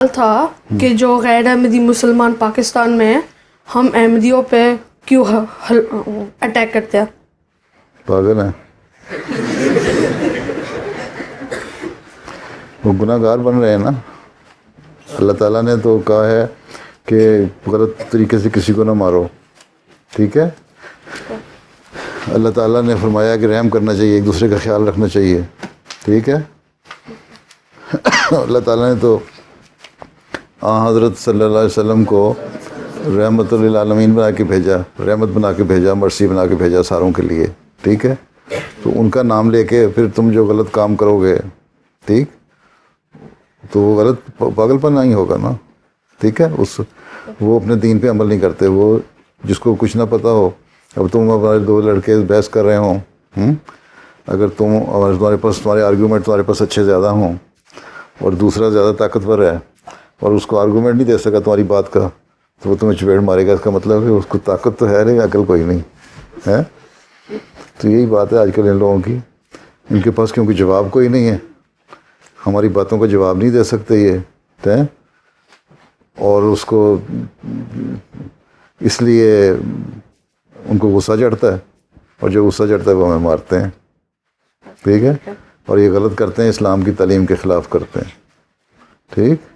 تھا کہ جو غیر احمدی مسلمان پاکستان میں ہیں ہم احمدیوں پہ کیوں اٹیک کرتے ہیں. پاگل ہیں وہ گناہ گار بن رہے ہیں نا. اللہ تعالیٰ نے تو کہا ہے کہ غلط طریقے سے کسی کو نہ مارو. ٹھیک ہے. اللہ تعالیٰ نے فرمایا کہ رحم کرنا چاہیے, ایک دوسرے کا خیال رکھنا چاہیے. ٹھیک ہے. اللہ تعالیٰ نے تو حضرت صلی اللہ علیہ وسلم کو رحمت للعالمین بنا کے بھیجا, رحمت بنا کے بھیجا, مرسی بنا کے بھیجا ساروں کے لیے. ٹھیک ہے. تو ان کا نام لے کے پھر تم جو غلط کام کرو گے, ٹھیک, تو وہ غلط پاگل پن نہیں ہوگا نا. ٹھیک ہے. وہ اپنے دین پہ عمل نہیں کرتے. وہ جس کو کچھ نہ پتہ ہو, اب تم ہمارے دو لڑکے بحث کر رہے ہوں, اگر تمہارے پاس تمہارے آرگیومنٹ تمہارے پاس اچھے زیادہ ہوں اور دوسرا زیادہ طاقتور ہے اور اس کو آرگومنٹ نہیں دے سکا تمہاری بات کا, تو وہ تمہیں چپیڑ مارے گا. اس کا مطلب ہے کہ اس کو طاقت تو ہے نہیں, عقل کوئی نہیں ہے. تو یہی بات ہے آج کل ان لوگوں کی. ان کے پاس کیونکہ جواب کوئی نہیں ہے, ہماری باتوں کا جواب نہیں دے سکتے یہ ہیں, اور اس کو اس لیے ان کو غصہ چڑھتا ہے, اور جو غصہ چڑھتا ہے وہ ہمیں مارتے ہیں. ٹھیک ہے. اور یہ غلط کرتے ہیں, اسلام کی تعلیم کے خلاف کرتے ہیں. ٹھیک.